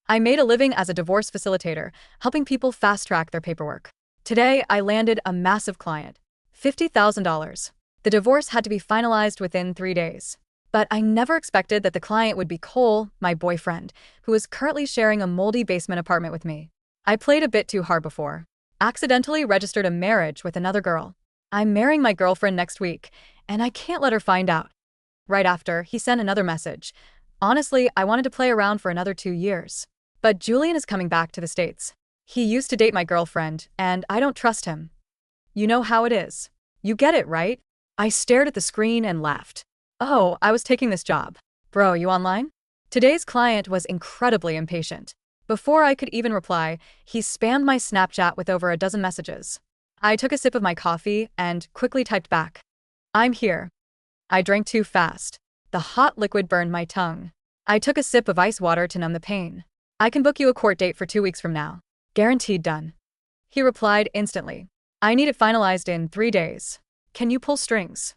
I made a living as a divorce facilitator, helping people fast-track their paperwork. Today, I landed a massive client. $50,000. The divorce had to be finalized within 3 days. But I never expected that the client would be Cole, my boyfriend, who is currently sharing a moldy basement apartment with me. I played a bit too hard before. Accidentally registered a marriage with another girl. I'm marrying my girlfriend next week, and I can't let her find out. Right after, he sent another message. Honestly, I wanted to play around for another 2 years. But Julian is coming back to the States. He used to date my girlfriend, and I don't trust him. You know how it is. You get it, right? I stared at the screen and laughed. Oh, I was taking this job. Bro, you online? Today's client was incredibly impatient. Before I could even reply, he spammed my Snapchat with over a dozen messages. I took a sip of my coffee and quickly typed back. I'm here. I drank too fast. The hot liquid burned my tongue. I took a sip of ice water to numb the pain. I can book you a court date for 2 weeks from now. Guaranteed done. He replied instantly. I need it finalized in 3 days. Can you pull strings?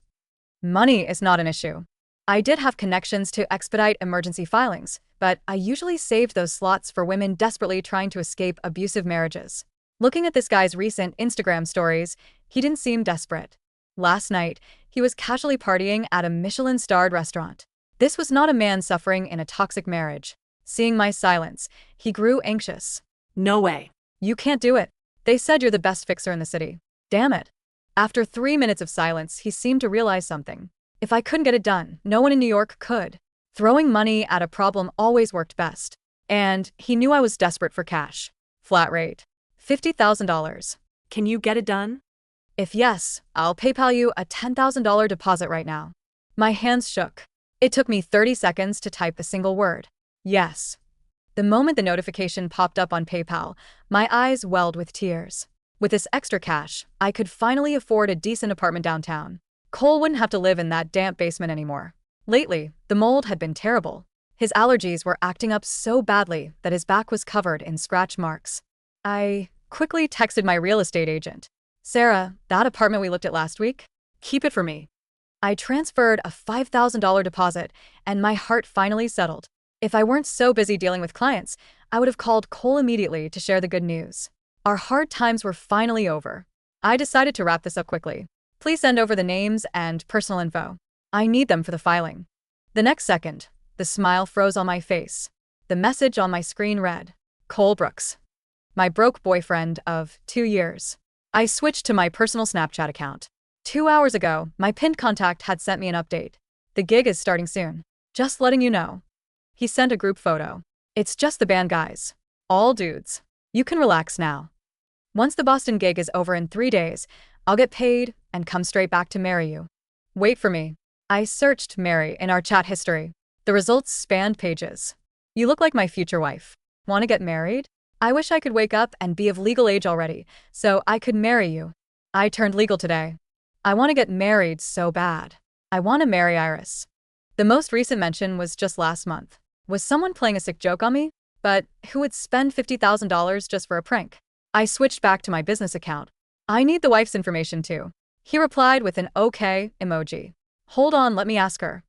Money is not an issue. I did have connections to expedite emergency filings, but I usually saved those slots for women desperately trying to escape abusive marriages. Looking at this guy's recent Instagram stories, he didn't seem desperate. Last night, he was casually partying at a Michelin-starred restaurant. This was not a man suffering in a toxic marriage. Seeing my silence, he grew anxious. No way. You can't do it. They said you're the best fixer in the city. Damn it. After 3 minutes of silence, he seemed to realize something. If I couldn't get it done, no one in New York could. Throwing money at a problem always worked best. And he knew I was desperate for cash. Flat rate. $50,000. Can you get it done? If yes, I'll PayPal you a $10,000 deposit right now. My hands shook. It took me 30 seconds to type a single word. Yes. The moment the notification popped up on PayPal, my eyes welled with tears. With this extra cash, I could finally afford a decent apartment downtown. Cole wouldn't have to live in that damp basement anymore. Lately, the mold had been terrible. His allergies were acting up so badly that his back was covered in scratch marks. I quickly texted my real estate agent. Sarah, that apartment we looked at last week? Keep it for me. I transferred a $5,000 deposit, and my heart finally settled. If I weren't so busy dealing with clients, I would have called Cole immediately to share the good news. Our hard times were finally over. I decided to wrap this up quickly. Please send over the names and personal info. I need them for the filing. The next second, the smile froze on my face. The message on my screen read, Cole Brooks, my broke boyfriend of 2 years. I switched to my personal Snapchat account. 2 hours ago, my pinned contact had sent me an update. The gig is starting soon. Just letting you know. He sent a group photo. It's just the band guys. All dudes. You can relax now. Once the Boston gig is over in 3 days, I'll get paid and come straight back to marry you. Wait for me. I searched Mary in our chat history. The results spanned pages. You look like my future wife. Want to get married? I wish I could wake up and be of legal age already, so I could marry you. I turned legal today. I want to get married so bad. I want to marry Iris. The most recent mention was just last month. Was someone playing a sick joke on me? But who would spend $50,000 just for a prank? I switched back to my business account. I need the wife's information too. He replied with an okay emoji. Hold on, let me ask her.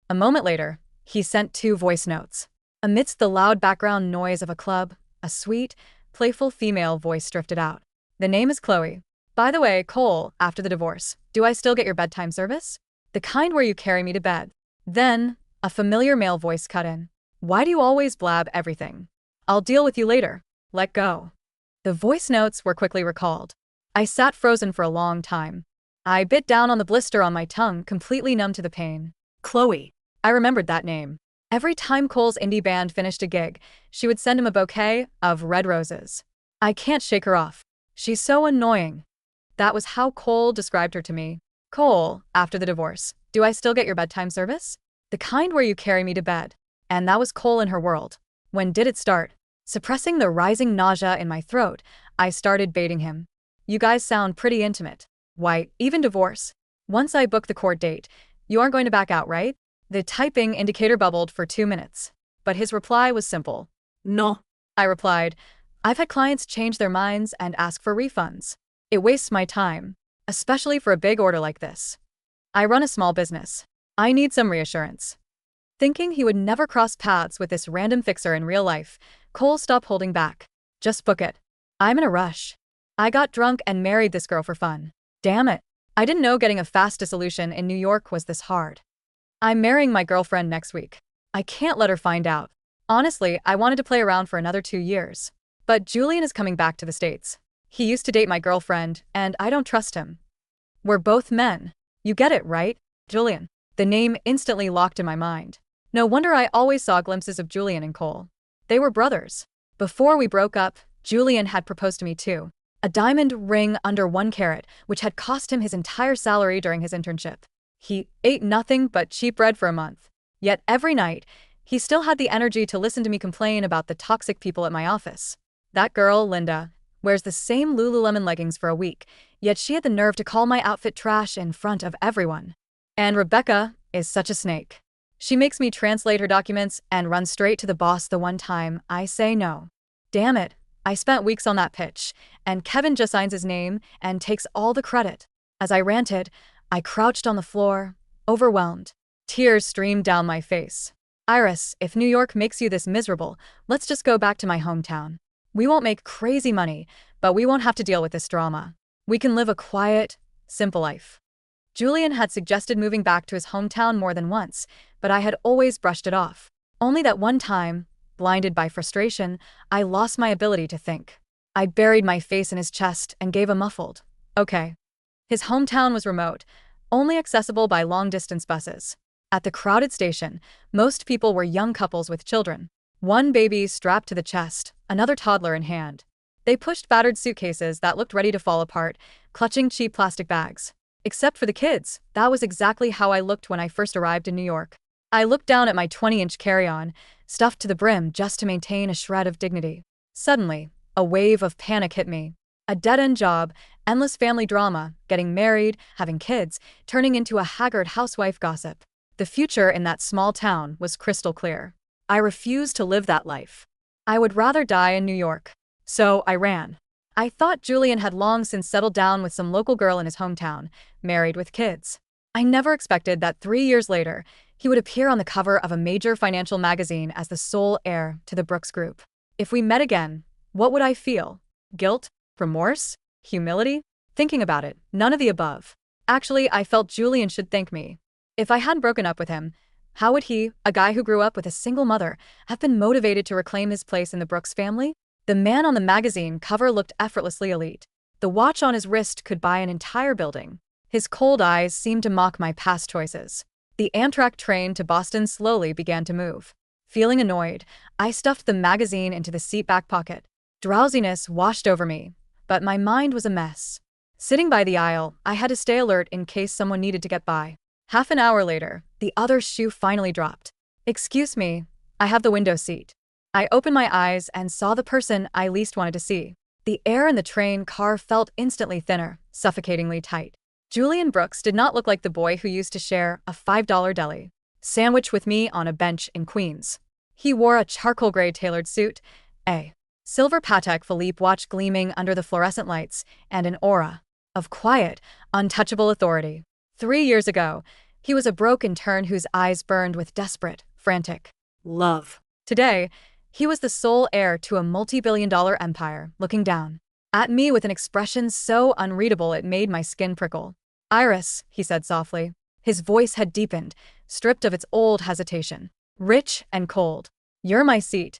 A moment later, he sent 2 voice notes. Amidst the loud background noise of a club, a sweet, playful female voice drifted out. The name is Chloe. By the way, Cole, after the divorce, do I still get your bedtime service? The kind where you carry me to bed. Then, a familiar male voice cut in. Why do you always blab everything? I'll deal with you later. Let go. The voice notes were quickly recalled. I sat frozen for a long time. I bit down on the blister on my tongue, completely numb to the pain. Chloe. I remembered that name. Every time Cole's indie band finished a gig, she would send him a bouquet of red roses. I can't shake her off. She's so annoying. That was how Cole described her to me. Cole, after the divorce, do I still get your bedtime service? The kind where you carry me to bed. And that was Cole in her world. When did it start? Suppressing the rising nausea in my throat, I started baiting him. You guys sound pretty intimate. Why, even divorce? Once I book the court date, you aren't going to back out, right? The typing indicator bubbled for 2 minutes. But his reply was simple. No. I replied, I've had clients change their minds and ask for refunds. It wastes my time, especially for a big order like this. I run a small business. I need some reassurance. Thinking he would never cross paths with this random fixer in real life, Cole, stop holding back. Just book it. I'm in a rush. I got drunk and married this girl for fun. Damn it. I didn't know getting a fast dissolution in New York was this hard. I'm marrying my girlfriend next week. I can't let her find out. Honestly, I wanted to play around for another 2 years. But Julian is coming back to the States. He used to date my girlfriend, and I don't trust him. We're both men. You get it, right, Julian? The name instantly locked in my mind. No wonder I always saw glimpses of Julian and Cole. They were brothers. Before we broke up, Julian had proposed to me too. A diamond ring under 1 carat, which had cost him his entire salary during his internship. He ate nothing but cheap bread for a month. Yet every night, he still had the energy to listen to me complain about the toxic people at my office. That girl, Linda, wears the same Lululemon leggings for a week, yet she had the nerve to call my outfit trash in front of everyone. And Rebecca is such a snake. She makes me translate her documents and run straight to the boss the one time I say no. Damn it, I spent weeks on that pitch, and Kevin just signs his name and takes all the credit. As I ranted, I crouched on the floor, overwhelmed. Tears streamed down my face. Iris, if New York makes you this miserable, let's just go back to my hometown. We won't make crazy money, but we won't have to deal with this drama. We can live a quiet, simple life. Julian had suggested moving back to his hometown more than once, but I had always brushed it off. Only that one time, blinded by frustration, I lost my ability to think. I buried my face in his chest and gave a muffled, okay. His hometown was remote, only accessible by long-distance buses. At the crowded station, most people were young couples with children. One baby strapped to the chest, another toddler in hand. They pushed battered suitcases that looked ready to fall apart, clutching cheap plastic bags. Except for the kids, that was exactly how I looked when I first arrived in New York. I looked down at my 20-inch carry-on, stuffed to the brim just to maintain a shred of dignity. Suddenly, a wave of panic hit me. A dead-end job, endless family drama, getting married, having kids, turning into a haggard housewife gossip. The future in that small town was crystal clear. I refused to live that life. I would rather die in New York. So I ran. I thought Julian had long since settled down with some local girl in his hometown, married with kids. I never expected that 3 years later, he would appear on the cover of a major financial magazine as the sole heir to the Brooks Group. If we met again, what would I feel? Guilt? Remorse? Humility? Thinking about it, none of the above. Actually, I felt Julian should thank me. If I hadn't broken up with him, how would he, a guy who grew up with a single mother, have been motivated to reclaim his place in the Brooks family? The man on the magazine cover looked effortlessly elite. The watch on his wrist could buy an entire building. His cold eyes seemed to mock my past choices. The Amtrak train to Boston slowly began to move. Feeling annoyed, I stuffed the magazine into the seat back pocket. Drowsiness washed over me, but my mind was a mess. Sitting by the aisle, I had to stay alert in case someone needed to get by. Half an hour later, the other shoe finally dropped. Excuse me, I have the window seat. I opened my eyes and saw the person I least wanted to see. The air in the train car felt instantly thinner, suffocatingly tight. Julian Brooks did not look like the boy who used to share a $5 deli sandwich with me on a bench in Queens. He wore a charcoal gray tailored suit, a silver Patek Philippe watch gleaming under the fluorescent lights, and an aura of quiet, untouchable authority. 3 years ago, he was a broke intern whose eyes burned with desperate, frantic love. Today, he was the sole heir to a multi-billion-dollar empire, looking down at me with an expression so unreadable it made my skin prickle. Iris, he said softly. His voice had deepened, stripped of its old hesitation. Rich and cold. You're my seat.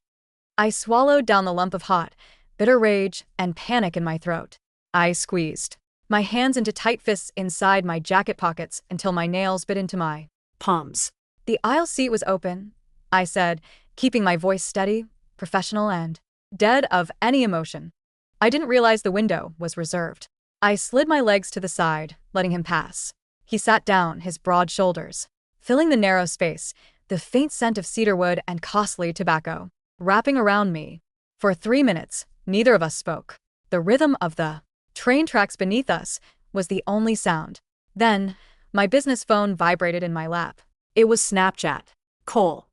I swallowed down the lump of hot, bitter rage and panic in my throat. I squeezed my hands into tight fists inside my jacket pockets until my nails bit into my palms. The aisle seat was open, I said, keeping my voice steady, professional and dead of any emotion. I didn't realize the window was reserved. I slid my legs to the side, letting him pass. He sat down, his broad shoulders filling the narrow space, the faint scent of cedarwood and costly tobacco wrapping around me. For 3 minutes, neither of us spoke. The rhythm of the train tracks beneath us was the only sound. Then, my business phone vibrated in my lap. It was Snapchat. Cole,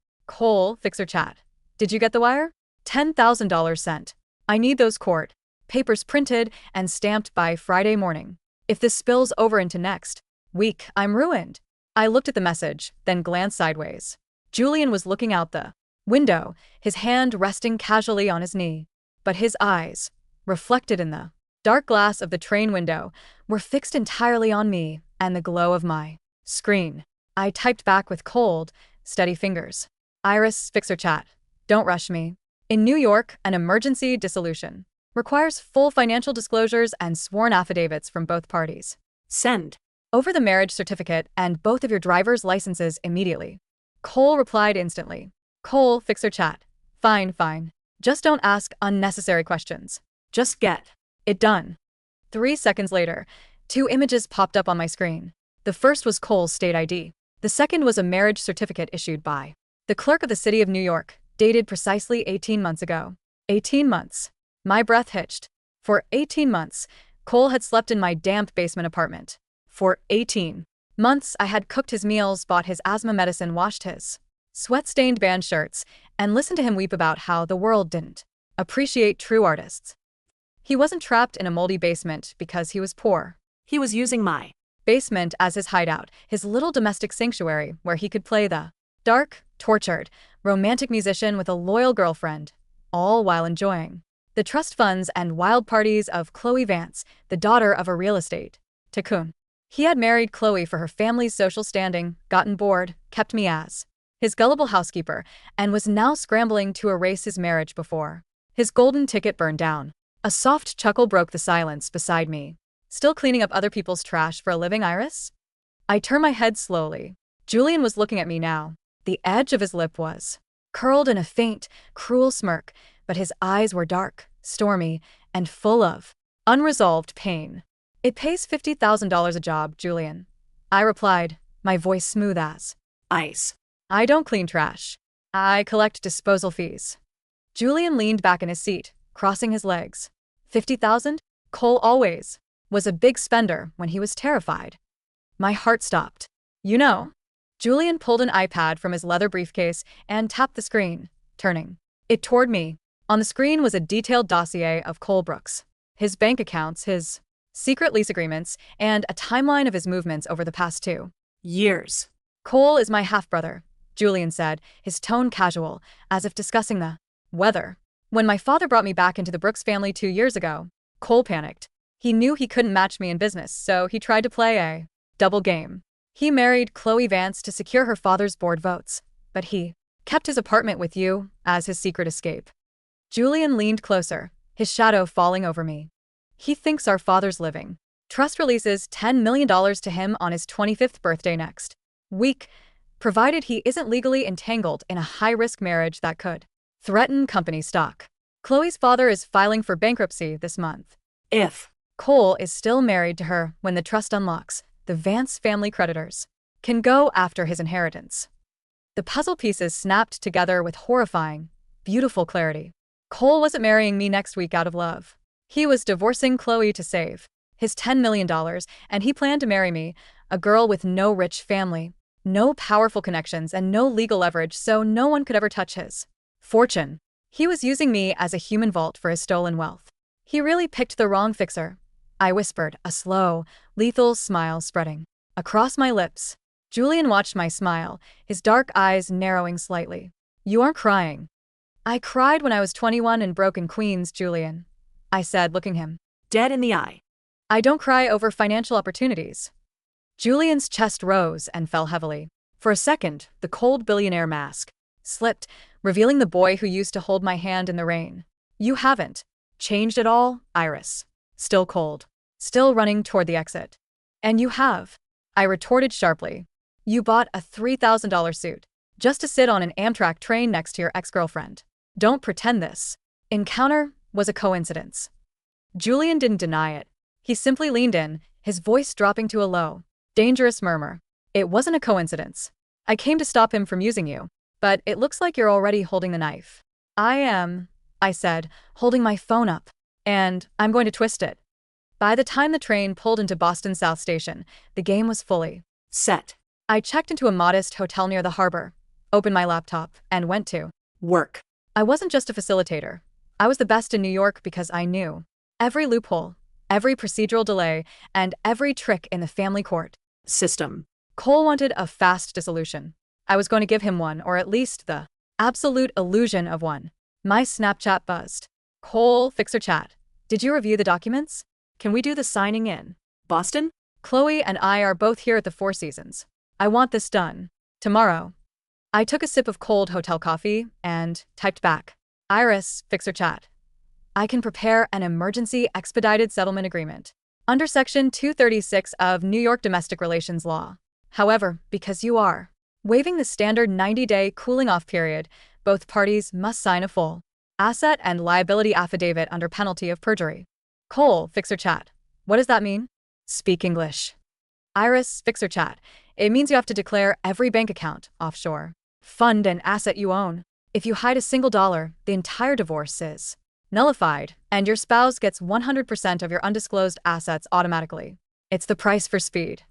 fixer chat. Did you get the wire? $10,000 sent. I need those court papers printed and stamped by Friday morning. If this spills over into next week, I'm ruined. I looked at the message, then glanced sideways. Julian was looking out the window, his hand resting casually on his knee. But his eyes, reflected in the dark glass of the train window, were fixed entirely on me and the glow of my screen. I typed back with cold, steady fingers. Iris, fixer chat. Don't rush me. In New York, an emergency dissolution requires full financial disclosures and sworn affidavits from both parties. Send. Over the marriage certificate and both of your driver's licenses immediately. Cole replied instantly. Cole, fixer chat. Fine, fine. Just don't ask unnecessary questions. Just get it done. 3 seconds later, 2 images popped up on my screen. The first was Cole's state ID. The second was a marriage certificate issued by the clerk of the city of New York, dated precisely 18 months ago. 18 months. My breath hitched. For 18 months, Cole had slept in my damp basement apartment. For 18 months, I had cooked his meals, bought his asthma medicine, washed his sweat-stained band shirts, and listened to him weep about how the world didn't appreciate true artists. He wasn't trapped in a moldy basement because he was poor. He was using my basement as his hideout, his little domestic sanctuary where he could play the dark, tortured, romantic musician with a loyal girlfriend, all while enjoying the trust funds and wild parties of Chloe Vance, the daughter of a real estate tycoon. He had married Chloe for her family's social standing, gotten bored, kept me as his gullible housekeeper, and was now scrambling to erase his marriage before his golden ticket burned down. A soft chuckle broke the silence beside me. Still cleaning up other people's trash for a living, Iris? I turned my head slowly. Julian was looking at me now. The edge of his lip was curled in a faint, cruel smirk, but his eyes were dark, stormy, and full of unresolved pain. It pays $50,000 a job, Julian. I replied, my voice smooth as ice. I don't clean trash. I collect disposal fees. Julian leaned back in his seat, crossing his legs. 50,000? Cole always was a big spender when he was terrified. My heart stopped. You know. Julian pulled an iPad from his leather briefcase and tapped the screen, turning it toward me. On the screen was a detailed dossier of Cole Brooks, his bank accounts, his secret lease agreements, and a timeline of his movements over the past 2 years. Cole is my half-brother, Julian said, his tone casual, as if discussing the weather. When my father brought me back into the Brooks family 2 years ago, Cole panicked. He knew he couldn't match me in business, so he tried to play a double game. He married Chloe Vance to secure her father's board votes, but he kept his apartment with you as his secret escape. Julian leaned closer, his shadow falling over me. He thinks our father's living trust releases $10 million to him on his 25th birthday next week, provided he isn't legally entangled in a high-risk marriage that could threaten company stock. Chloe's father is filing for bankruptcy this month. If Cole is still married to her when the trust unlocks, the Vance family creditors can go after his inheritance. The puzzle pieces snapped together with horrifying, beautiful clarity. Cole wasn't marrying me next week out of love. He was divorcing Chloe to save his $10 million, and he planned to marry me, a girl with no rich family, no powerful connections, and no legal leverage, so no one could ever touch his fortune. He was using me as a human vault for his stolen wealth. He really picked the wrong fixer, I whispered, a slow, lethal smile spreading across my lips. Julian watched my smile, his dark eyes narrowing slightly. You aren't crying. I cried when I was 21 and broke in Queens, Julian, I said, looking him dead in the eye. I don't cry over financial opportunities. Julian's chest rose and fell heavily. For a second, the cold billionaire mask slipped, revealing the boy who used to hold my hand in the rain. You haven't changed at all, Iris. Still cold. Still running toward the exit. And you have, I retorted sharply. You bought a $3,000 suit just to sit on an Amtrak train next to your ex-girlfriend. Don't pretend this encounter was a coincidence. Julian didn't deny it. He simply leaned in, his voice dropping to a low, dangerous murmur. It wasn't a coincidence. I came to stop him from using you, but it looks like you're already holding the knife. I am, I said, holding my phone up, and I'm going to twist it. By the time the train pulled into Boston South Station, the game was fully set. I checked into a modest hotel near the harbor, opened my laptop, and went to work. I wasn't just a facilitator. I was the best in New York because I knew every loophole, every procedural delay, and every trick in the family court system. Cole wanted a fast dissolution. I was going to give him one, or at least the Absolute illusion of one. My Snapchat buzzed. Cole, fixer chat. Did you review the documents? Can we do the signing in? Boston? Chloe and I are both here at the Four Seasons. I want this done. Tomorrow. I took a sip of cold hotel coffee and typed back. Iris, fixer chat. I can prepare an emergency expedited settlement agreement under Section 236 of New York Domestic Relations Law. However, because you are waiving the standard 90-day cooling-off period, both parties must sign a full asset and liability affidavit under penalty of perjury. Cole, fixer chat. What does that mean? Speak English. Iris, fixer chat. It means you have to declare every bank account, offshore fund and asset you own. If you hide a single dollar, the entire divorce is nullified, and your spouse gets 100% of your undisclosed assets automatically. It's the price for speed.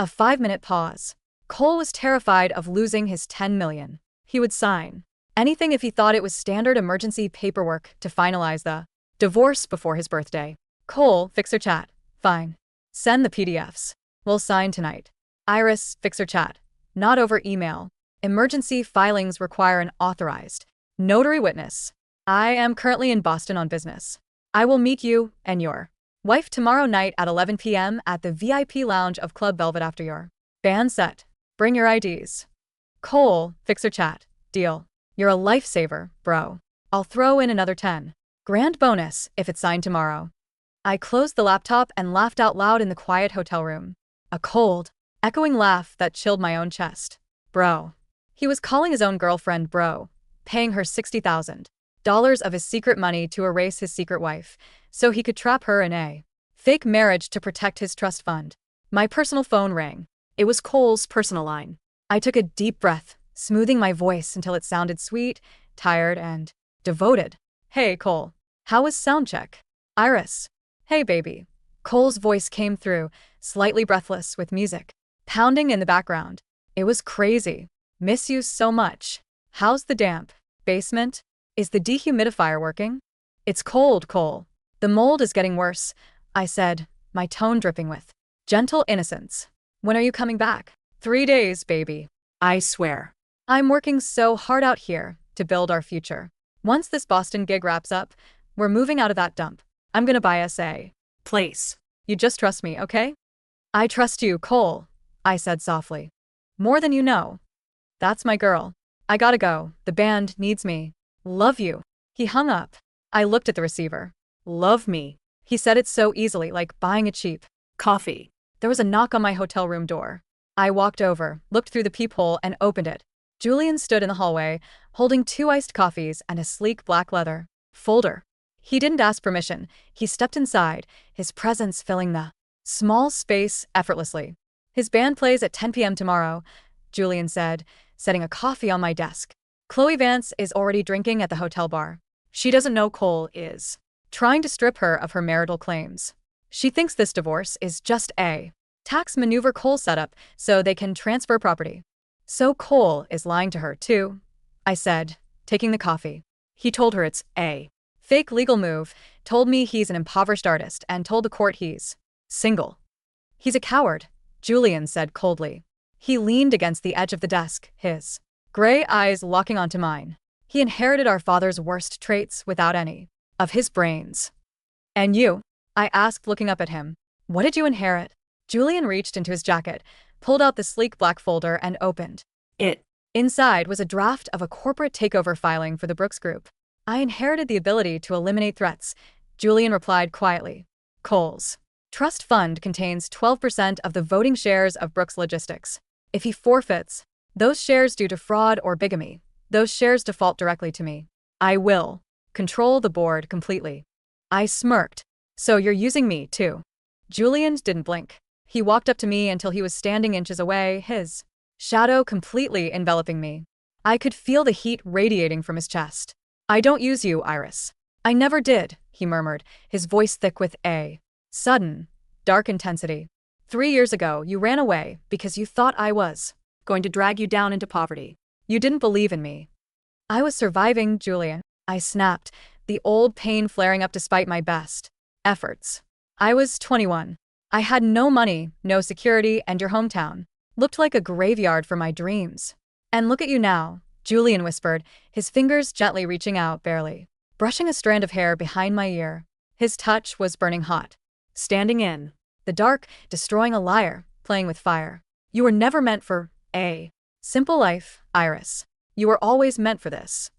A 5-minute pause. Cole was terrified of losing his $10 million. He would sign anything if he thought it was standard emergency paperwork to finalize the divorce before his birthday. Cole, fixer chat. Fine. Send the PDFs. We'll sign tonight. Iris, fixer chat. Not over email. Emergency filings require an authorized notary witness. I am currently in Boston on business. I will meet you and your wife tomorrow night at 11 p.m. at the VIP lounge of Club Velvet after your band set. Bring your IDs. Cole, fixer chat. Deal. You're a lifesaver, bro. I'll throw in another 10 grand bonus if it's signed tomorrow. I closed the laptop and laughed out loud in the quiet hotel room. A cold, echoing laugh that chilled my own chest. Bro. He was calling his own girlfriend bro, paying her $60,000 of his secret money to erase his secret wife, so he could trap her in a fake marriage to protect his trust fund. My personal phone rang. It was Cole's personal line. I took a deep breath, smoothing my voice until it sounded sweet, tired, and devoted. Hey, Cole. How was soundcheck? Iris. Hey, baby. Cole's voice came through, slightly breathless with music pounding in the background. It was crazy. Miss you so much. How's the damp basement? Is the dehumidifier working? It's cold, Cole. The mold is getting worse, I said, my tone dripping with gentle innocence. When are you coming back? 3 days, baby. I swear. I'm working so hard out here to build our future. Once this Boston gig wraps up, we're moving out of that dump. I'm gonna buy us a Place. You just trust me, okay? I trust you, Cole, I said softly. More than you know. That's my girl. I gotta go. The band needs me. Love you. He hung up. I looked at the receiver. Love me. He said it so easily, like buying a cheap Coffee. There was a knock on my hotel room door. I walked over, looked through the peephole, and opened it. Julian stood in the hallway, holding 2 iced coffees and a sleek black leather folder. He didn't ask permission. He stepped inside, his presence filling the small space effortlessly. His band plays at 10 p.m. tomorrow, Julian said, setting a coffee on my desk. Chloe Vance is already drinking at the hotel bar. She doesn't know Cole is trying to strip her of her marital claims. She thinks this divorce is just a tax maneuver Cole set up so they can transfer property. So Cole is lying to her, too, I said, taking the coffee. He told her it's a fake legal move, told me he's an impoverished artist, and told the court he's single. He's a coward, Julian said coldly. He leaned against the edge of the desk, his gray eyes locking onto mine. He inherited our father's worst traits without any of his brains. And you? I asked, looking up at him. What did you inherit? Julian reached into his jacket, pulled out the sleek black folder, and opened it. Inside was a draft of a corporate takeover filing for the Brooks Group. I inherited the ability to eliminate threats, Julian replied quietly. Cole's trust fund contains 12% of the voting shares of Brooks Logistics. If he forfeits those shares due to fraud or bigamy, those shares default directly to me. I will control the board completely. I smirked. So you're using me, too. Julian didn't blink. He walked up to me until he was standing inches away, his shadow completely enveloping me. I could feel the heat radiating from his chest. I don't use you, Iris. I never did, he murmured, his voice thick with a sudden, dark intensity. 3 years ago, you ran away because you thought I was going to drag you down into poverty. You didn't believe in me. I was surviving, Julian, I snapped, the old pain flaring up despite my best efforts. I was 21. I had no money, no security, and your hometown looked like a graveyard for my dreams. And look at you now, Julian whispered, his fingers gently reaching out barely, brushing a strand of hair behind my ear. His touch was burning hot. Standing in. The dark, destroying a liar, playing with fire. You were never meant for a simple life, Iris. You were always meant for this.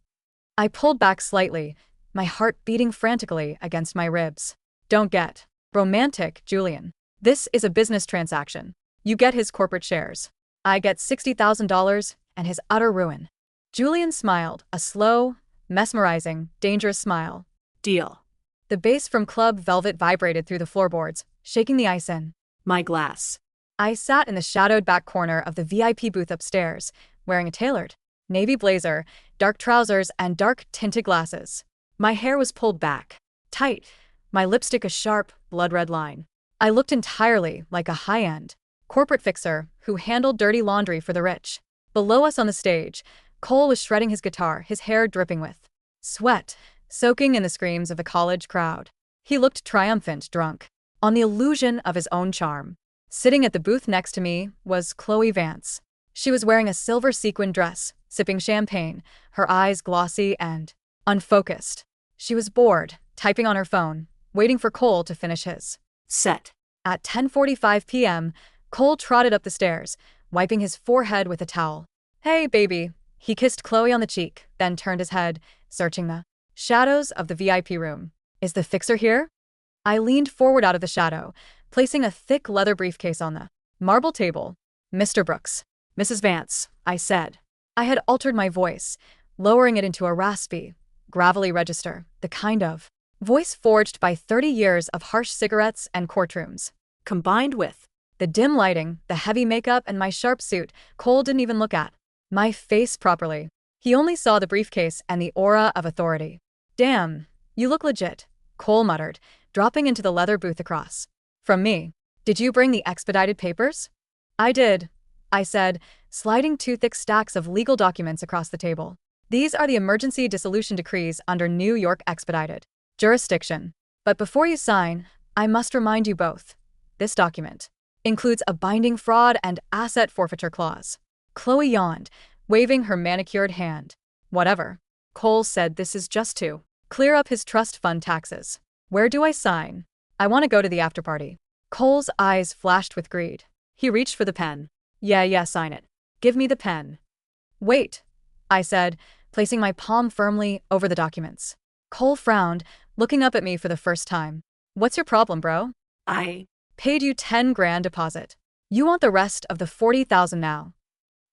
I pulled back slightly, my heart beating frantically against my ribs. Don't get romantic, Julian. This is a business transaction. You get his corporate shares. I get $60,000 and his utter ruin. Julian smiled, a slow, mesmerizing, dangerous smile. Deal. The bass from Club Velvet vibrated through the floorboards, shaking the ice in. My glass. I sat in the shadowed back corner of the VIP booth upstairs, wearing a tailored navy blazer, dark trousers, and dark tinted glasses. My hair was pulled back, tight, my lipstick a sharp, blood-red line. I looked entirely like a high-end corporate fixer who handled dirty laundry for the rich. Below us on the stage, Cole was shredding his guitar, his hair dripping with sweat, soaking in the screams of the college crowd. He looked triumphant, drunk, on the illusion of his own charm. Sitting at the booth next to me was Chloe Vance. She was wearing a silver sequin dress, sipping champagne, her eyes glossy and unfocused. She was bored, typing on her phone, waiting for Cole to finish his set. At 10:45 p.m., Cole trotted up the stairs, wiping his forehead with a towel. Hey, baby. He kissed Chloe on the cheek, then turned his head, searching the shadows of the VIP room. Is the fixer here? I leaned forward out of the shadow, placing a thick leather briefcase on the marble table. Mr. Brooks. Mrs. Vance, I said. I had altered my voice, lowering it into a raspy, gravelly register, the kind of voice forged by 30 years of harsh cigarettes and courtrooms. Combined with the dim lighting, the heavy makeup, and my sharp suit, Cole didn't even look at my face properly. He only saw the briefcase and the aura of authority. Damn, you look legit, Cole muttered, dropping into the leather booth across from me. Did you bring the expedited papers? I did, I said, sliding two thick stacks of legal documents across the table. These are the emergency dissolution decrees under New York expedited jurisdiction. But before you sign, I must remind you both. This document includes a binding fraud and asset forfeiture clause. Chloe yawned, waving her manicured hand. Whatever. Cole said this is just to clear up his trust fund taxes. Where do I sign? I want to go to the afterparty. Cole's eyes flashed with greed. He reached for the pen. Yeah, sign it. Give me the pen. Wait, I said, placing my palm firmly over the documents. Cole frowned, looking up at me for the first time. What's your problem, bro? I paid you 10 grand deposit. You want the rest of the 40,000 now.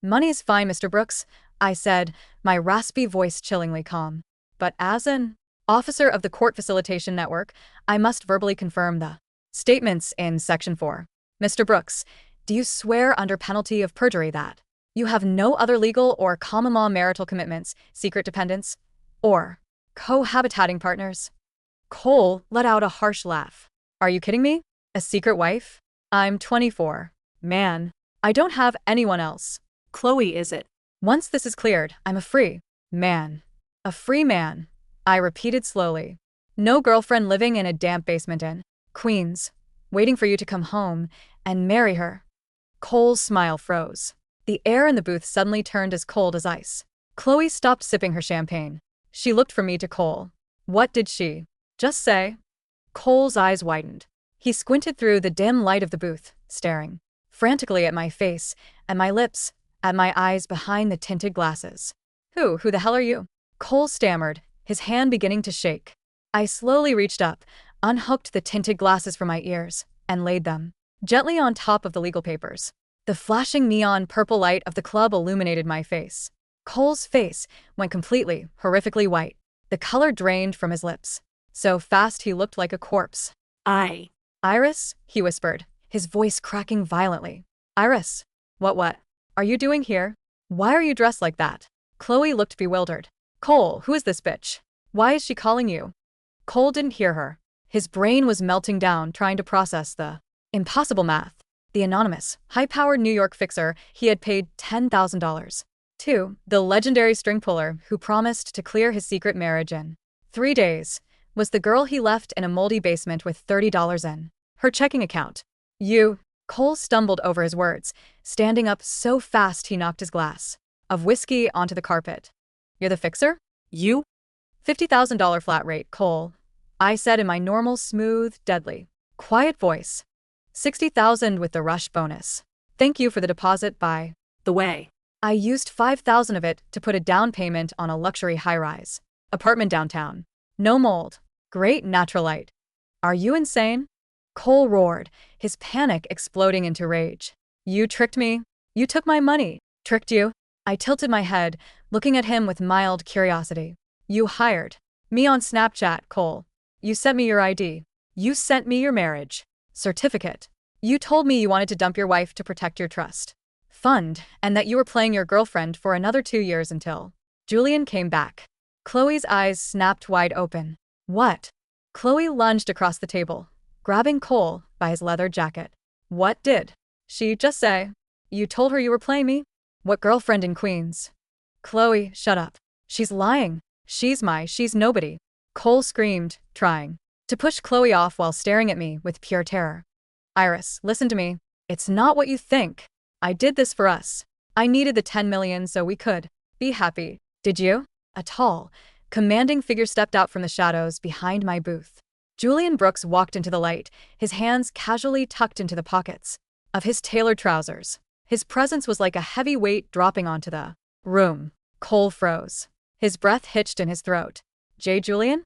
Money's fine, Mr. Brooks, I said, my raspy voice chillingly calm. But as an officer of the court facilitation network, I must verbally confirm the statements in Section 4. Mr. Brooks, do you swear under penalty of perjury that you have no other legal or common law marital commitments, secret dependents, or cohabitating partners? Cole let out a harsh laugh. Are you kidding me? A secret wife? I'm 24. Man, I don't have anyone else. Chloe, is it? Once this is cleared, I'm a free man. A free man, I repeated slowly. No girlfriend living in a damp basement in Queens, waiting for you to come home and marry her. Cole's smile froze. The air in the booth suddenly turned as cold as ice. Chloe stopped sipping her champagne. She looked from me to Cole. What did she just say? Cole's eyes widened. He squinted through the dim light of the booth, staring frantically at my face, at my lips, at my eyes behind the tinted glasses. Who the hell are you? Cole stammered, his hand beginning to shake. I slowly reached up, unhooked the tinted glasses from my ears, and laid them gently on top of the legal papers. The flashing neon purple light of the club illuminated my face. Cole's face went completely, horrifically white. The color drained from his lips. So fast he looked like a corpse. Iris, he whispered, his voice cracking violently. Iris, what are you doing here? Why are you dressed like that? Chloe looked bewildered. Cole, who is this bitch? Why is she calling you? Cole didn't hear her. His brain was melting down trying to process the impossible math. The anonymous, high-powered New York fixer he had paid $10,000 to, the legendary string puller who promised to clear his secret marriage in 3 days, was the girl he left in a moldy basement with $30 in her checking account. Cole stumbled over his words, standing up so fast he knocked his glass of whiskey onto the carpet. You're the fixer? You? $50,000 flat rate, Cole. I said in my normal, smooth, deadly, quiet voice. 60,000 with the rush bonus. Thank you for the deposit, by The way. I used 5,000 of it to put a down payment on a luxury high-rise apartment downtown. No mold. Great natural light. Are you insane? Cole roared, his panic exploding into rage. You tricked me. You took my money. Tricked you? I tilted my head, looking at him with mild curiosity. You hired me on Snapchat, Cole. You sent me your ID. You sent me your marriage certificate. You told me you wanted to dump your wife to protect your trust fund, and that you were playing your girlfriend for another 2 years until Julian came back. Chloe's eyes snapped wide open. What? Chloe lunged across the table, grabbing Cole by his leather jacket. What did she just say? You told her you were playing me? What girlfriend in Queens? Chloe, shut up. She's lying. She's nobody. Cole screamed, trying to push Chloe off while staring at me with pure terror. Iris, listen to me. It's not what you think. I did this for us. I needed the 10 million so we could be happy. Did you? A tall, commanding figure stepped out from the shadows behind my booth. Julian Brooks walked into the light, his hands casually tucked into the pockets of his tailored trousers. His presence was like a heavy weight dropping onto the room. Cole froze. His breath hitched in his throat. J. Julian?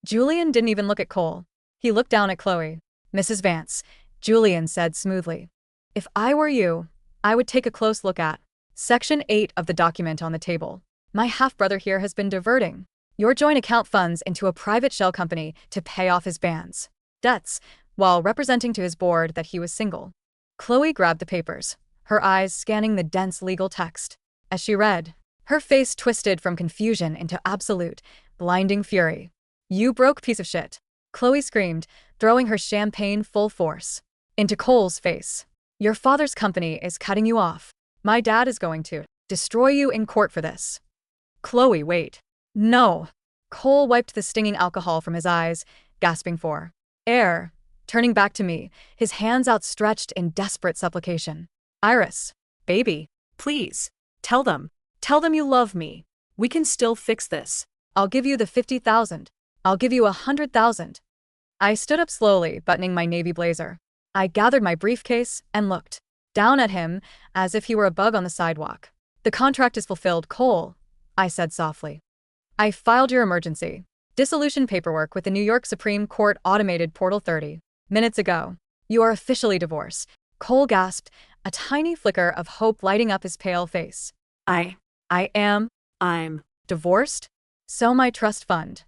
Julian didn't even look at Cole. He looked down at Chloe. Mrs. Vance, Julian said smoothly. If I were you, I would take a close look at Section 8 of the document on the table. My half-brother here has been diverting your joint account funds into a private shell company to pay off his band's debts, while representing to his board that he was single. Chloe grabbed the papers, her eyes scanning the dense legal text. As she read, her face twisted from confusion into absolute, blinding fury. You broke piece of shit, Chloe screamed, throwing her champagne full force into Cole's face. Your father's company is cutting you off. My dad is going to destroy you in court for this. Chloe, wait. No. Cole wiped the stinging alcohol from his eyes, gasping for air, turning back to me, his hands outstretched in desperate supplication. Iris, baby, Please. Tell them. Tell them you love me. We can still fix this. I'll give you the 50,000. I'll give you 100,000. I stood up slowly, buttoning my navy blazer. I gathered my briefcase and looked down at him as if he were a bug on the sidewalk. The contract is fulfilled, Cole, I said softly. I filed your emergency dissolution paperwork with the New York Supreme Court automated portal 30 minutes ago. You are officially divorced. Cole gasped, a tiny flicker of hope lighting up his pale face. I'm Divorced? So my trust fund.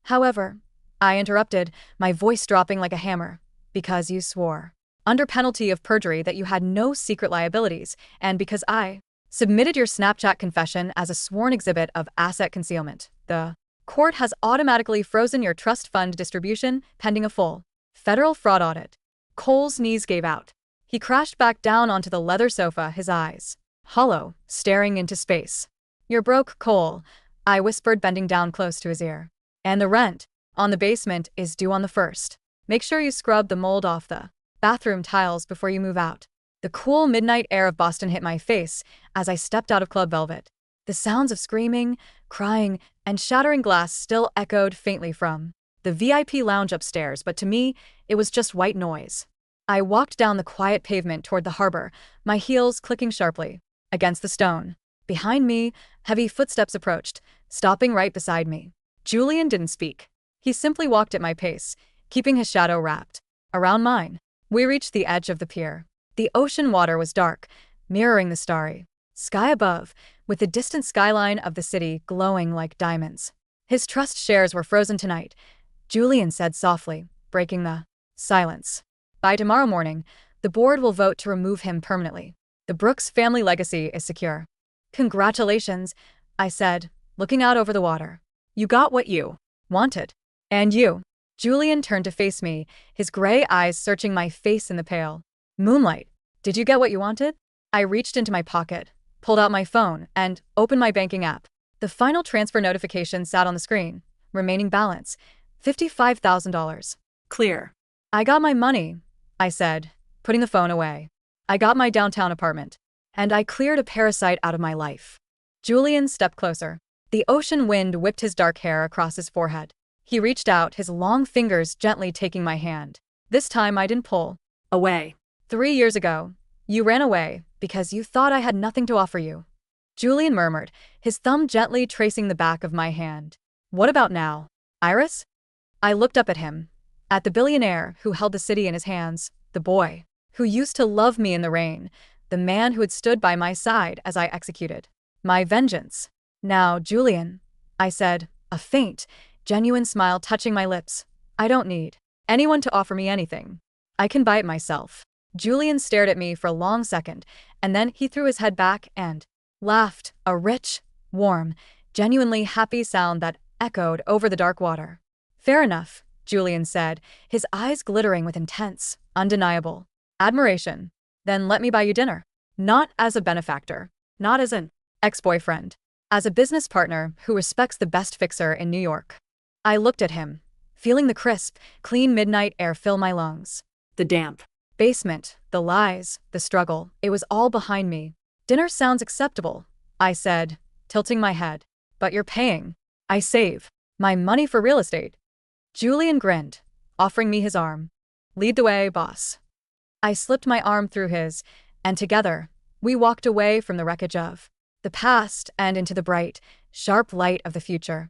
However, I interrupted, my voice dropping like a hammer. Because you swore, under penalty of perjury, that you had no secret liabilities, and because I submitted your Snapchat confession as a sworn exhibit of asset concealment. The court has automatically frozen your trust fund distribution pending a full federal fraud audit. Cole's knees gave out. He crashed back down onto the leather sofa, his eyes hollow, staring into space. You're broke, Cole, I whispered, bending down close to his ear. And the rent on the basement is due on the 1st. Make sure you scrub the mold off the bathroom tiles before you move out. The cool midnight air of Boston hit my face as I stepped out of Club Velvet. The sounds of screaming, crying, and shattering glass still echoed faintly from the VIP lounge upstairs, but to me, it was just white noise. I walked down the quiet pavement toward the harbor, my heels clicking sharply against the stone. Behind me, heavy footsteps approached, stopping right beside me. Julian didn't speak. He simply walked at my pace, keeping his shadow wrapped around mine. We reached the edge of the pier. The ocean water was dark, mirroring the starry sky above, with the distant skyline of the city glowing like diamonds. His trust shares were frozen tonight, Julian said softly, breaking the silence. By tomorrow morning, the board will vote to remove him permanently. The Brooks family legacy is secure. Congratulations, I said, looking out over the water. You got what you wanted. And you? Julian turned to face me, his gray eyes searching my face in the pale moonlight. Did you get what you wanted? I reached into my pocket, pulled out my phone, and opened my banking app. The final transfer notification sat on the screen. Remaining balance, $55,000. Clear. I got my money, I said, putting the phone away. I got my downtown apartment. And I cleared a parasite out of my life. Julian stepped closer. The ocean wind whipped his dark hair across his forehead. He reached out, his long fingers gently taking my hand. This time I didn't pull Away. 3 years ago, you ran away because you thought I had nothing to offer you. Julian murmured, his thumb gently tracing the back of my hand. What about now, Iris? I looked up at him, at the billionaire who held the city in his hands, the boy who used to love me in the rain, the man who had stood by my side as I executed my vengeance. Now, Julian, I said, a faint, genuine smile touching my lips. I don't need anyone to offer me anything. I can buy it myself. Julian stared at me for a long second, and then he threw his head back and laughed, a rich, warm, genuinely happy sound that echoed over the dark water. Fair enough, Julian said, his eyes glittering with intense, undeniable admiration. Then let me buy you dinner. Not as a benefactor, not as an ex-boyfriend, as a business partner who respects the best fixer in New York. I looked at him, feeling the crisp, clean midnight air fill my lungs. The damp Basement, the lies, the struggle, it was all behind me. Dinner sounds acceptable, I said, tilting my head. But you're paying. I save my money for real estate. Julian grinned, offering me his arm. Lead the way, boss. I slipped my arm through his, and together, we walked away from the wreckage of the past and into the bright, sharp light of the future.